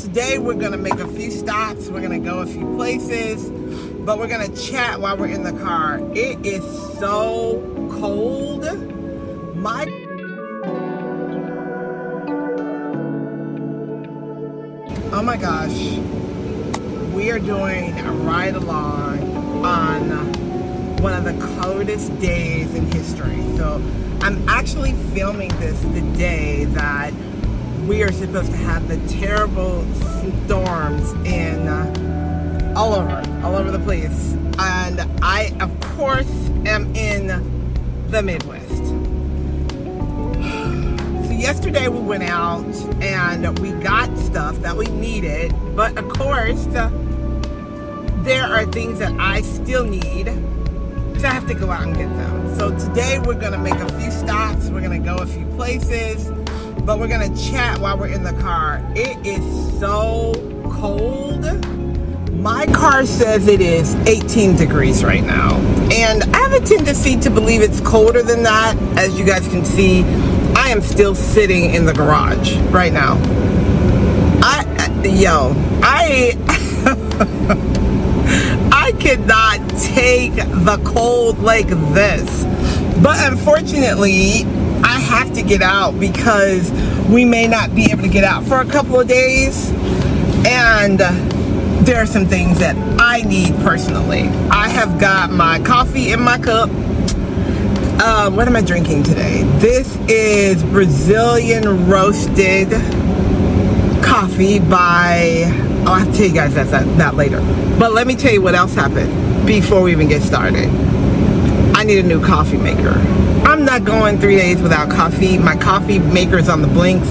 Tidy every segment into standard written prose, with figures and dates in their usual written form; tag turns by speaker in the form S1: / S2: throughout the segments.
S1: Today we're gonna make a few stops, we're gonna go a few places, but we're gonna chat while we're in the car. It is so cold. Oh my gosh. We are doing a ride along on one of the coldest days in history. So I'm actually filming this the day that we are supposed to have the terrible storms in all over the place. And I, of course, am in the Midwest. So yesterday we went out and we got stuff that we needed, but of course, there are things that I still need, so I have to go out and get them. So today we're gonna make a few stops, we're gonna go a few places, but we're gonna chat while we're in the car. It is so cold. My car says it is 18 degrees right now. And I have a tendency to believe it's colder than that. As you guys can see, I am still sitting in the garage right now. I cannot take the cold like this. But unfortunately, I have to get out because we may not be able to get out for a couple of days. And there are some things that I need personally. I have got my coffee in my cup. What am I drinking today? This is Brazilian roasted coffee by, I'll have to tell you guys that later. But let me tell you what else happened before we even get started. I need a new coffee maker. I'm not going 3 days without coffee. My coffee maker is on the blinks.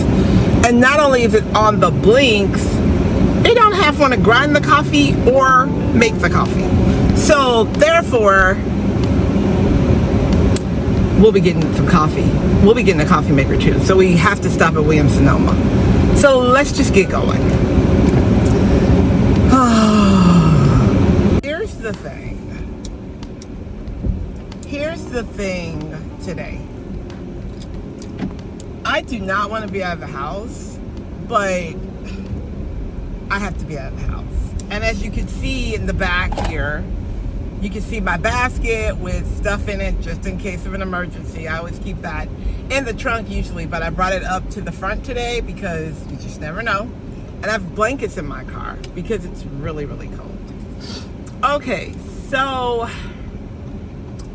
S1: And not only is it on the blinks, they don't have one to grind the coffee or make the coffee. So therefore, we'll be getting some coffee. We'll be getting a coffee maker too. So we have to stop at Williams-Sonoma. So let's just get going. Here's the thing. Here's the thing today. I do not want to be out of the house, but I have to be out of the house. And as you can see in the back here, you can see my basket with stuff in it just in case of an emergency. I always keep that in the trunk usually, but I brought it up to the front today because you just never know. And I have blankets in my car because it's really, really cold. Okay, so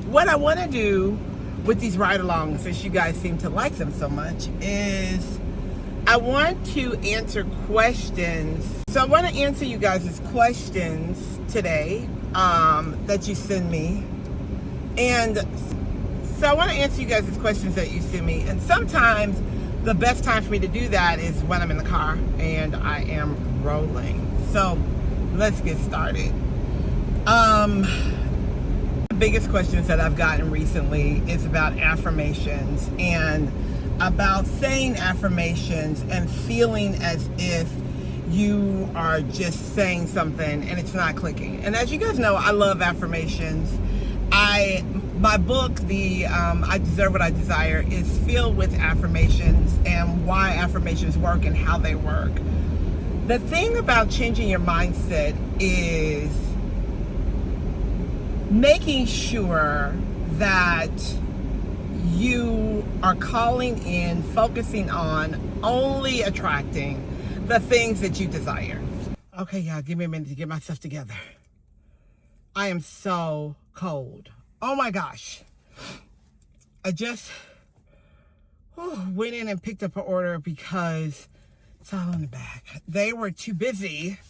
S1: what I want to do with these ride-alongs, since you guys seem to like them so much, is I want to answer questions. So I want to answer you guys' questions today that you send me. And so I want to answer you guys' questions that you send me. And sometimes the best time for me to do that is when I'm in the car and I am rolling. So let's get started. The biggest questions that I've gotten recently is about affirmations and about saying affirmations and feeling as if you are just saying something and it's not clicking. And as you guys know, I love affirmations. My book, I Deserve What I Desire, is filled with affirmations and why affirmations work and how they work. The thing about changing your mindset is making sure that you are calling in, focusing on only attracting the things that you desire. Okay, y'all, give me a minute to get myself together. I am so cold. Oh my gosh. I just went in and picked up an order because it's all in the back. They were too busy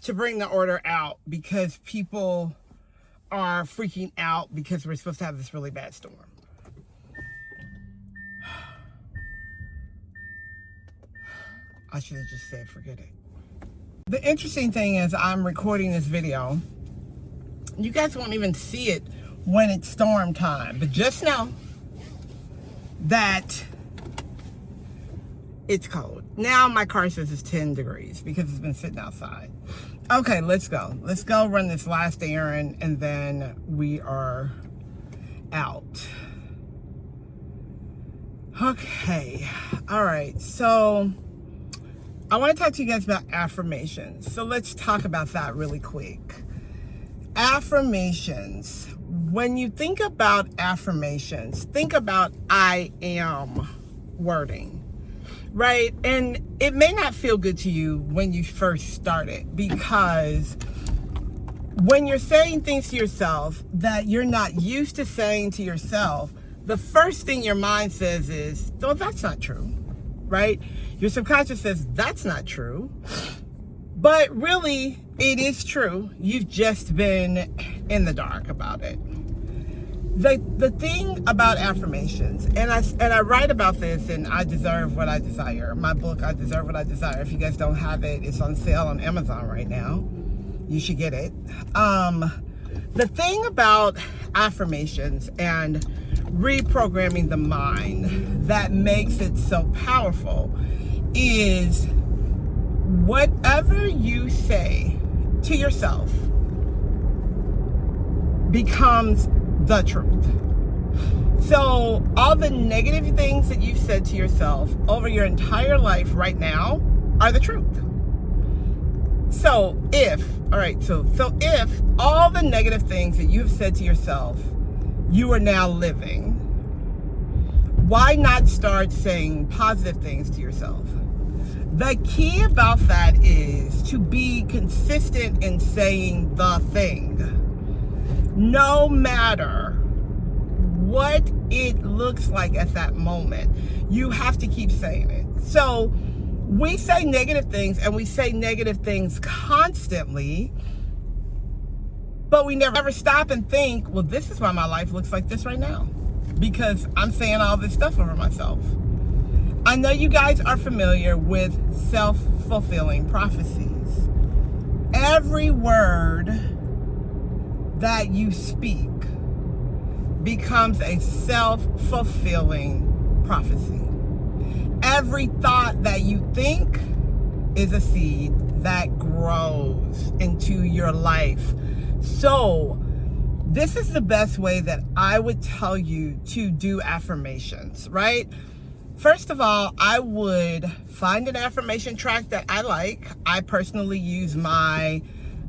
S1: to bring the order out because people are freaking out because we're supposed to have this really bad storm. I should have just said, forget it. The interesting thing is I'm recording this video. You guys won't even see it when it's storm time, but just know that it's cold. Now my car says it's 10 degrees because it's been sitting outside. Okay, let's go. Let's go run this last errand and then we are out. Okay, all right, so I want to talk to you guys about affirmations. So let's talk about that really quick. Affirmations. When you think about affirmations, think about I am wording, right? And it may not feel good to you when you first start it, because when you're saying things to yourself that you're not used to saying to yourself, the first thing your mind says is, oh, that's not true, right? Your subconscious says, that's not true. But really, it is true. You've just been in the dark about it. The thing about affirmations, and I write about this in I Deserve What I Desire, my book, I Deserve What I Desire. If you guys don't have it, it's on sale on Amazon right now. You should get it. The thing about affirmations and reprogramming the mind that makes it so powerful is whatever you say to yourself becomes the truth. So all the negative things that you've said to yourself over your entire life right now are the truth. So if all the negative things that you've said to yourself, you are now living, why not start saying positive things to yourself? The key about that is to be consistent in saying the thing. No matter what it looks like at that moment, you have to keep saying it. So we say negative things, and we say negative things constantly, but we never stop and think, well, this is why my life looks like this right now, because I'm saying all this stuff over myself. I know you guys are familiar with self-fulfilling prophecies. Every word that you speak becomes a self-fulfilling prophecy. Every thought that you think is a seed that grows into your life. So this is the best way that I would tell you to do affirmations, right? First of all, I would find an affirmation track that I like. I personally use my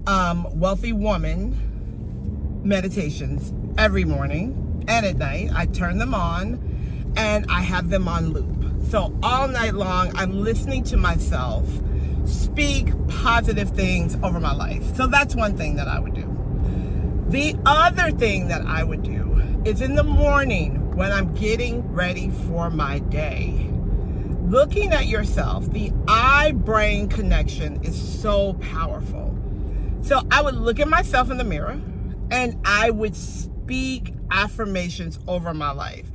S1: Wealthy Woman meditations every morning and at night. I turn them on and I have them on loop. So all night long, I'm listening to myself speak positive things over my life. So that's one thing that I would do. The other thing that I would do is in the morning when I'm getting ready for my day, looking at yourself, the eye-brain connection is so powerful. So I would look at myself in the mirror and I would speak affirmations over my life.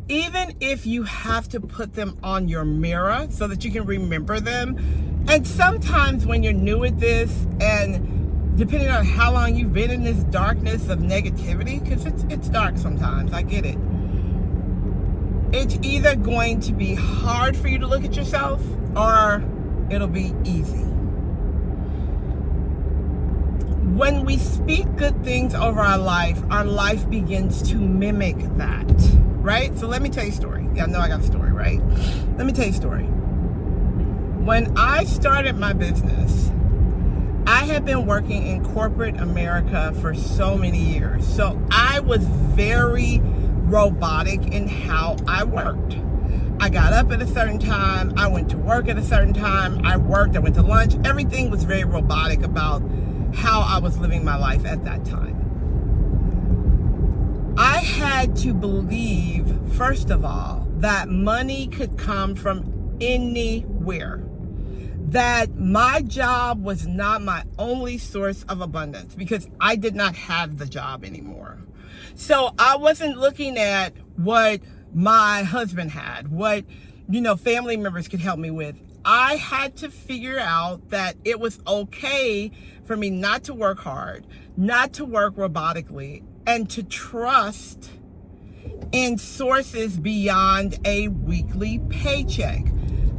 S1: Even if you have to put them on your mirror so that you can remember them. And sometimes when you're new at this, and depending on how long you've been in this darkness of negativity, because it's dark sometimes, I get it. It's either going to be hard for you to look at yourself or it'll be easy. When we speak good things over our life begins to mimic that, right? So let me tell you a story. Yeah, I know I got a story, right? Let me tell you a story. When I started my business, I had been working in corporate America for so many years. So I was very robotic in how I worked. I got up at a certain time. I went to work at a certain time. I worked, I went to lunch. Everything was very robotic about how I was living my life at that time. I had to believe, first of all, that money could come from anywhere. That my job was not my only source of abundance, because I did not have the job anymore. So I wasn't looking at what my husband had, what, family members could help me with. I had to figure out that it was okay for me not to work hard, not to work robotically, and to trust in sources beyond a weekly paycheck.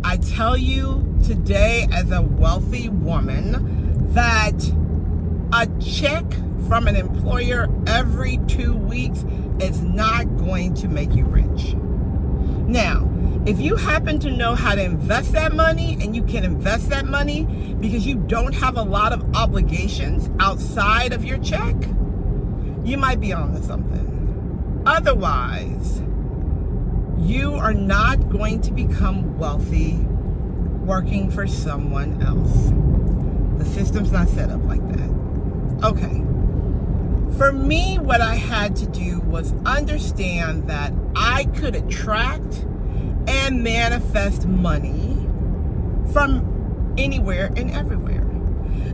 S1: I tell you today as a wealthy woman that a check from an employer every 2 weeks is not going to make you rich. Now, If you happen to know how to invest that money, and you can invest that money because you don't have a lot of obligations outside of your check, you might be on to something. Otherwise, you are not going to become wealthy working for someone else. The system's not set up like that. Okay. For me, what I had to do was understand that I could attract and manifest money from anywhere and everywhere.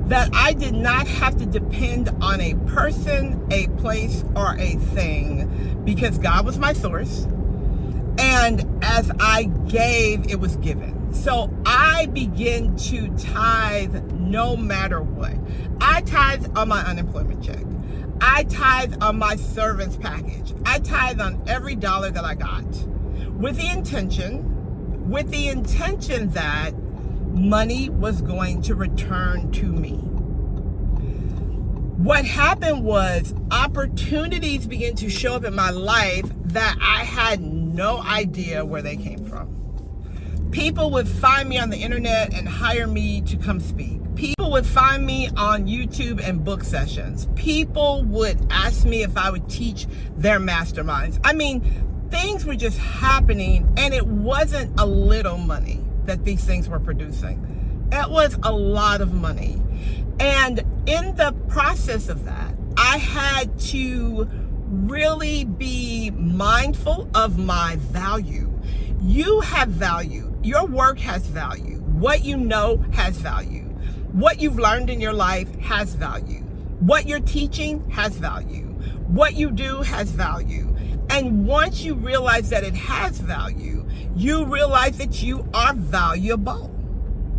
S1: That I did not have to depend on a person, a place, or a thing, because God was my source. And as I gave, it was given. So I began to tithe no matter what. I tithe on my unemployment check. I tithe on my servants package. I tithe on every dollar that I got, with the intention that money was going to return to me. What happened was opportunities began to show up in my life that I had no idea where they came from. People would find me on the internet and hire me to come speak. People would find me on YouTube and book sessions. People would ask me if I would teach their masterminds. I mean, things were just happening, and it wasn't a little money that these things were producing. It was a lot of money. And in the process of that, I had to really be mindful of my value. You have value. Your work has value. What you know has value. What you've learned in your life has value. What you're teaching has value. What you do has value. And once you realize that it has value, you realize that you are valuable,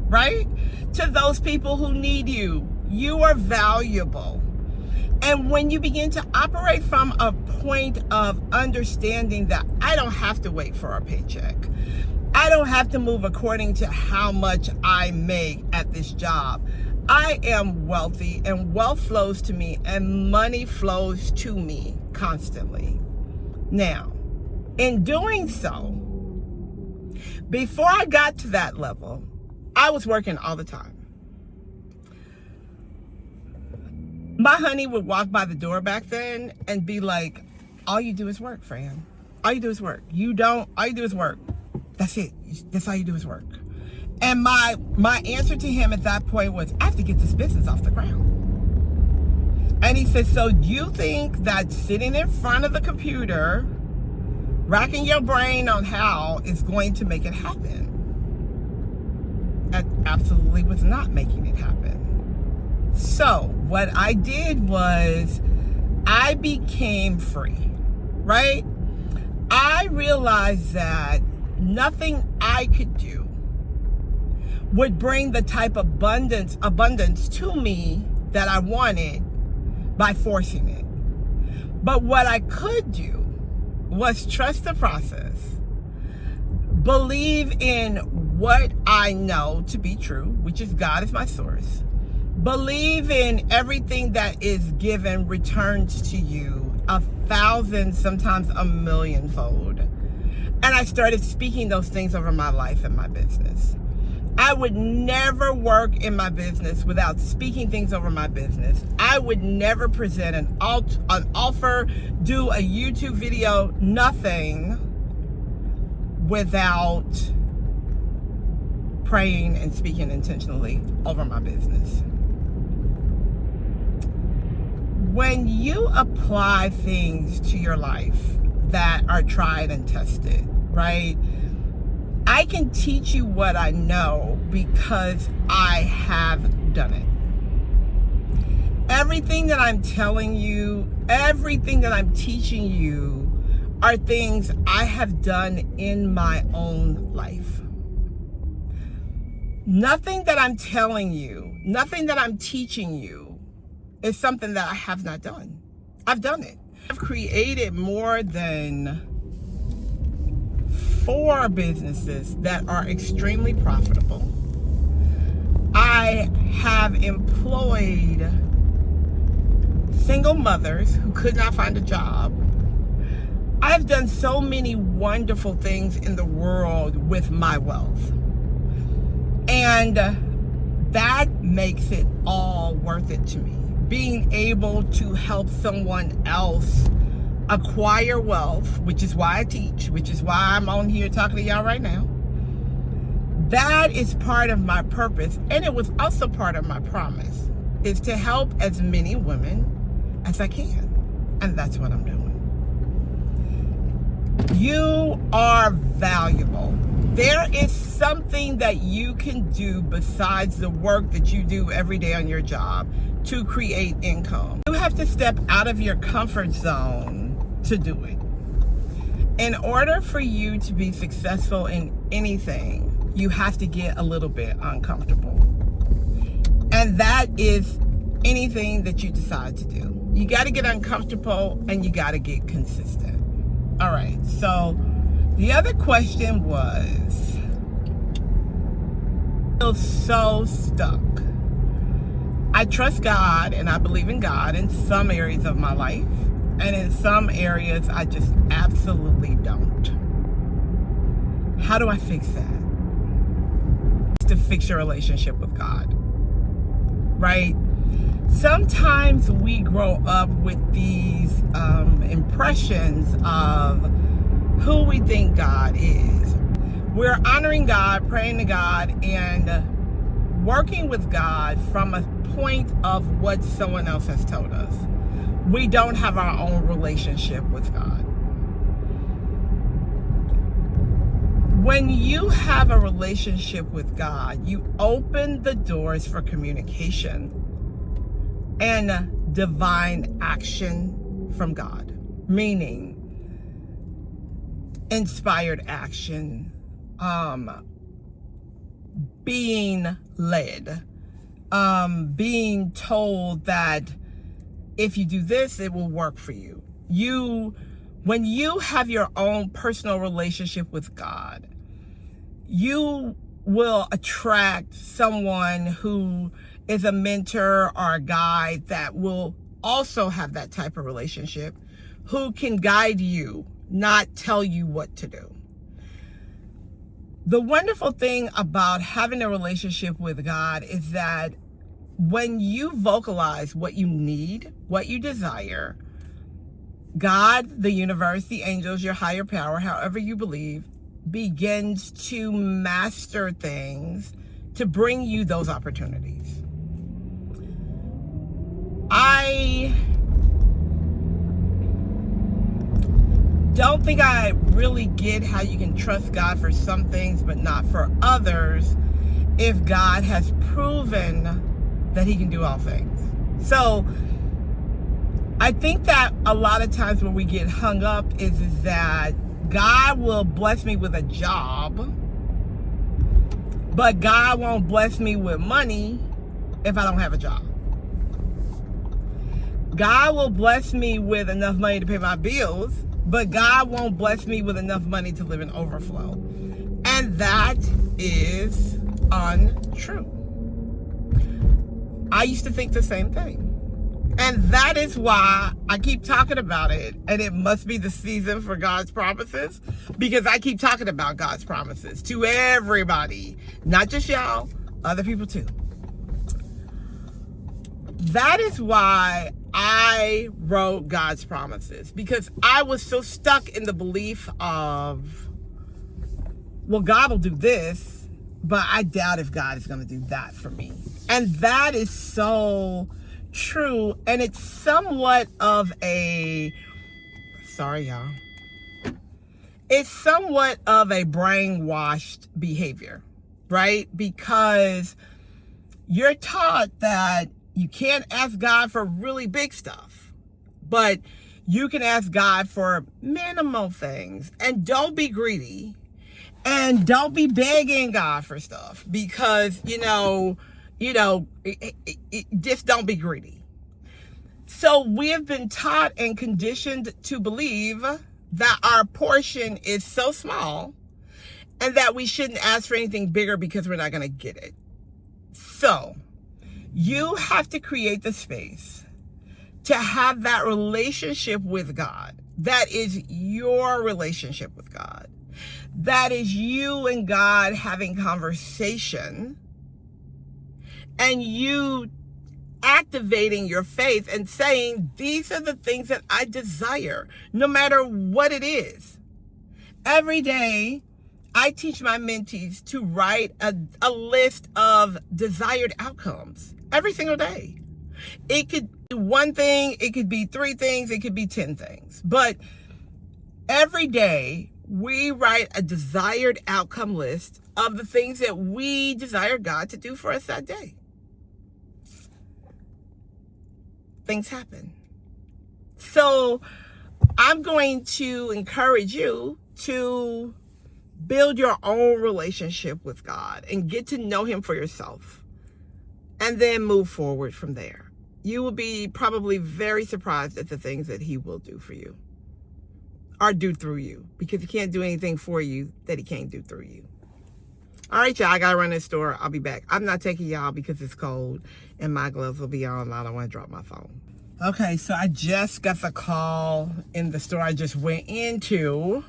S1: right? To those people who need you, you are valuable. And when you begin to operate from a point of understanding that I don't have to wait for a paycheck, I don't have to move according to how much I make at this job. I am wealthy, and wealth flows to me, and money flows to me constantly. Now, in doing so, before I got to that level, I was working all the time. My honey would walk by the door back then and be like, all you do is work, Fran. All you do is work. All you do is work. That's it. That's all you do is work. And my answer to him at that point was, I have to get this business off the ground. And he said, so you think that sitting in front of the computer, racking your brain on how is going to make it happen? That absolutely was not making it happen. So what I did was I became free, right? I realized that nothing I could do would bring the type of abundance to me that I wanted by forcing it. But what I could do was trust the process, believe in what I know to be true, which is God is my source, believe in everything that is given returns to you 1,000, sometimes 1,000,000-fold. And I started speaking those things over my life and my business. I would never work in my business without speaking things over my business. I would never present an offer, do a YouTube video, nothing without praying and speaking intentionally over my business. When you apply things to your life that are tried and tested, right? I can teach you what I know because I have done it. Everything that I'm telling you, everything that I'm teaching you are things I have done in my own life. Nothing that I'm telling you, nothing that I'm teaching you is something that I have not done. I've done it. I've created more than 4 businesses that are extremely profitable. I have employed single mothers who could not find a job. I've done so many wonderful things in the world with my wealth. And that makes it all worth it to me. Being able to help someone else acquire wealth, which is why I teach, which is why I'm on here talking to y'all right now. That is part of my purpose. And it was also part of my promise, is to help as many women as I can. And that's what I'm doing. You are valuable. There is something that you can do besides the work that you do every day on your job to create income. You have to step out of your comfort zone to do it. In order for you to be successful in anything, you have to get a little bit uncomfortable. And that is anything that you decide to do. You got to get uncomfortable and you got to get consistent. All right, so the other question was, I feel so stuck. I trust God and I believe in God in some areas of my life, and in some areas I just absolutely don't. How do I fix that? To fix your relationship with God, right? Sometimes we grow up with these impressions of who we think God is. We're honoring God, praying to God, and working with God from a point of what someone else has told us. We don't have our own relationship with God. When you have a relationship with God, you open the doors for communication and divine action from God, meaning inspired action, being led, being told that if you do this, it will work for you. When you have your own personal relationship with God, you will attract someone who is a mentor or a guide that will also have that type of relationship, who can guide you, not tell you what to do. The wonderful thing about having a relationship with God is that when you vocalize what you need, what you desire, God, the universe, the angels, your higher power, however you believe, begins to master things to bring you those opportunities. I don't think I really get how you can trust God for some things but not for others if God has proven that he can do all things. So I think that a lot of times when we get hung up is that God will bless me with a job, but God won't bless me with money if I don't have a job. God will bless me with enough money to pay my bills, but God won't bless me with enough money to live in overflow. And that is untrue. I used to think the same thing. And that is why I keep talking about it. And it must be the season for God's promises, because I keep talking about God's promises to everybody, not just y'all, other people too. That is why I wrote God's promises, because I was so stuck in the belief of, well, God will do this, but I doubt if God is going to do that for me. And that is so true. And it's somewhat of a, sorry, y'all. It's somewhat of a brainwashed behavior, right? Because you're taught that you can't ask God for really big stuff, but you can ask God for minimal things. And don't be greedy. And don't be begging God for stuff, because, just don't be greedy. So we have been taught and conditioned to believe that our portion is so small and that we shouldn't ask for anything bigger because we're not going to get it. So you have to create the space to have that relationship with God. That is your relationship with God. That is you and God having conversation and you activating your faith and saying, these are the things that I desire, no matter what it is. Every day, I teach my mentees to write a list of desired outcomes every single day. It could be one thing, it could be 3 things, it could be 10 things. But every day, we write a desired outcome list of the things that we desire God to do for us that day. Things happen. So I'm going to encourage you to build your own relationship with God and get to know him for yourself, and then move forward from there. You will be probably very surprised at the things that he will do for you or do through you, because he can't do anything for you that he can't do through you. All right, y'all, I gotta run this store. I'll be back. I'm not taking y'all because it's cold and my gloves will be on. I don't want to drop my phone. Okay, so I just got the call in the store I just went into.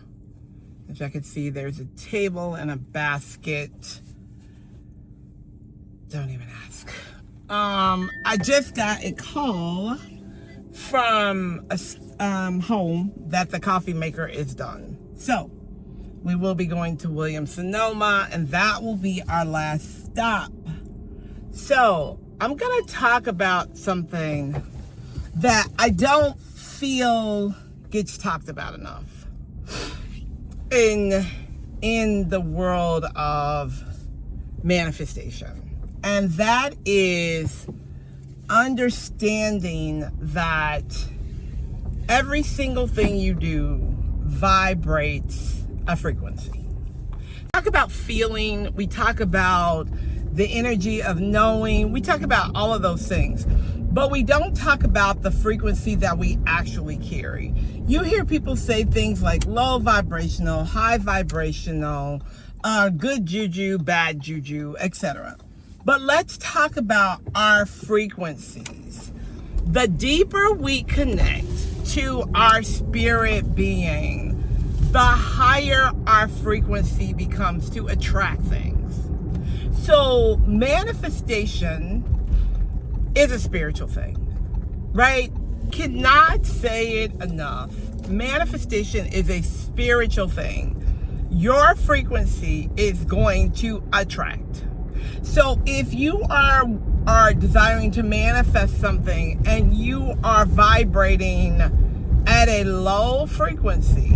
S1: As I can see, there's a table and a basket. Don't even ask. I just got a call from home that the coffee maker is done. So we will be going to Williams-Sonoma, and that will be our last stop. So I'm gonna talk about something that I don't feel gets talked about enough in the world of manifestation. And that is understanding that every single thing you do vibrates a frequency. We talk about feeling, we talk about the energy of knowing, we talk about all of those things, but we don't talk about the frequency that we actually carry. You hear people say things like low vibrational, high vibrational, good juju, bad juju, etc. But let's talk about our frequencies. The deeper we connect to our spirit being, the higher our frequency becomes to attract things. So manifestation is a spiritual thing, right? Cannot say it enough. Manifestation is a spiritual thing. Your frequency is going to attract. So if you are desiring to manifest something and you are vibrating at a low frequency,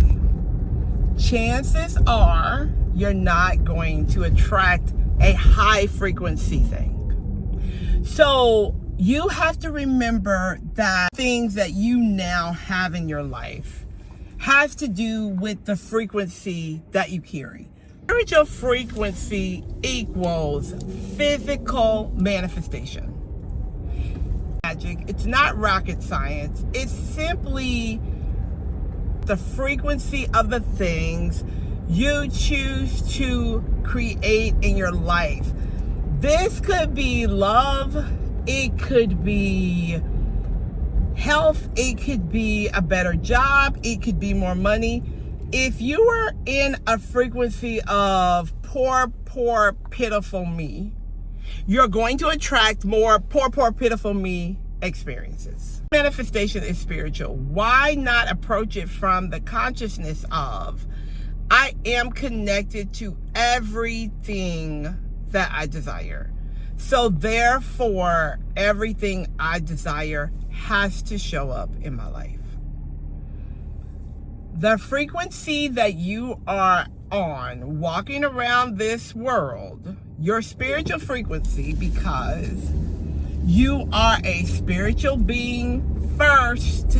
S1: chances are you're not going to attract a high frequency thing. So you have to remember that things that you now have in your life has to do with the frequency that you carry. Spiritual frequency equals physical manifestation. Magic. It's not rocket science. It's simply the frequency of the things you choose to create in your life. This could be love, it could be health, it could be a better job, it could be more money. If you are in a frequency of poor, pitiful me, you're going to attract more poor, pitiful me experiences. Manifestation is spiritual. Why not approach it from the consciousness of, I am connected to everything that I desire. So therefore, everything I desire has to show up in my life. The frequency that you are on walking around this world, your spiritual frequency, because you are a spiritual being first,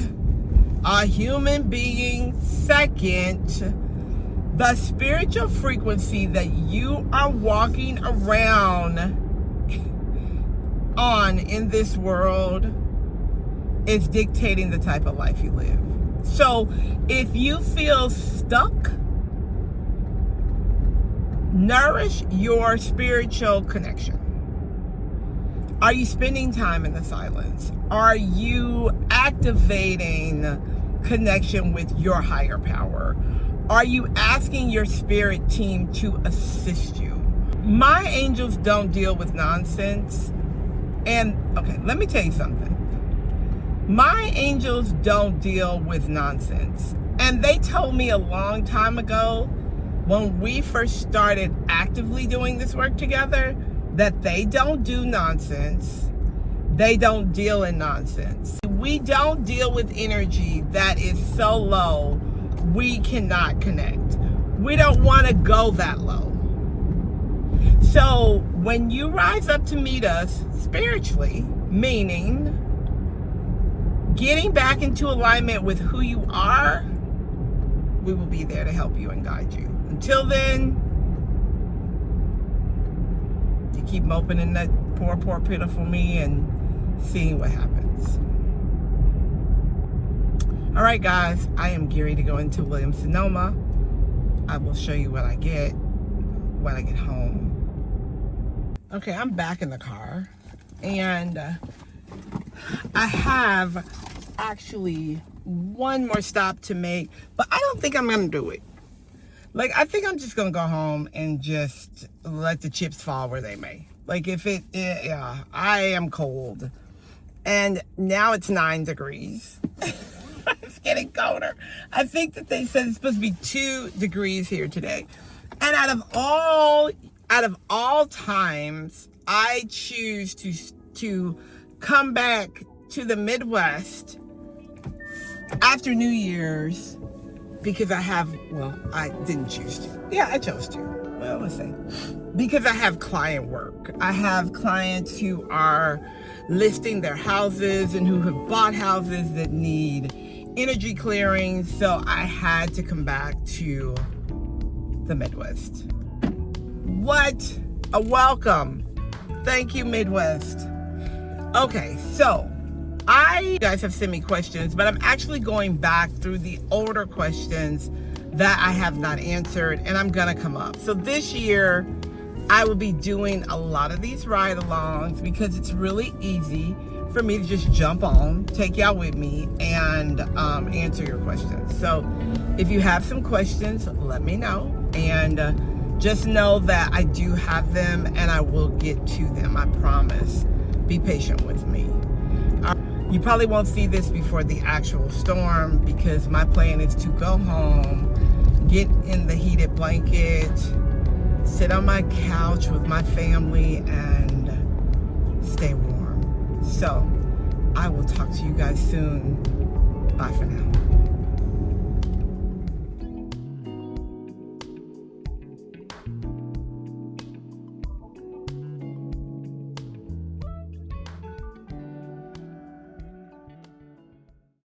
S1: a human being second. The spiritual frequency that you are walking around on in this world is dictating the type of life you live. So if you feel stuck, nourish your spiritual connection. Are you spending time in the silence? Are you activating connection with your higher power? Are you asking your spirit team to assist you? My angels don't deal with nonsense. And okay, let me tell you something. My angels don't deal with nonsense. And they told me a long time ago, when we first started actively doing this work together, that they don't do nonsense. They don't deal in nonsense. We don't deal with energy that is so low, we cannot connect. We don't want to go that low. So when you rise up to meet us spiritually, meaning getting back into alignment with who you are, we will be there to help you and guide you. Until then, you keep moping in that poor, pitiful me and seeing what happens. All right, guys, I am gearing to go into Williams-Sonoma. I will show you what I get when I get home. Okay, I'm back in the car, and I have actually one more stop to make, but I don't think I'm gonna do it. Like, I think I'm just gonna go home and just let the chips fall where they may. Like, yeah, I am cold, and now it's 9 degrees. It's getting colder. I think that they said it's supposed to be 2 degrees here today. And out of all times, I choose to come back to the Midwest after New Year's because I didn't choose to. Yeah, I chose to. Well, let's say. Because I have client work. I have clients who are listing their houses and who have bought houses that need energy clearing. So I had to come back to the Midwest. What a welcome. Thank you, Midwest. Okay, so you guys have sent me questions, but I'm actually going back through the older questions that I have not answered, and I'm gonna come up. So this year, I will be doing a lot of these ride-alongs because it's really easy for me to just jump on, take y'all with me, and answer your questions. So if you have some questions, let me know, and just know that I do have them and I will get to them, I promise. Be patient with me. You probably won't see this before the actual storm because my plan is to go home, get in the heated blanket, sit on my couch with my family, and stay warm. So I will talk to you guys soon. Bye for now.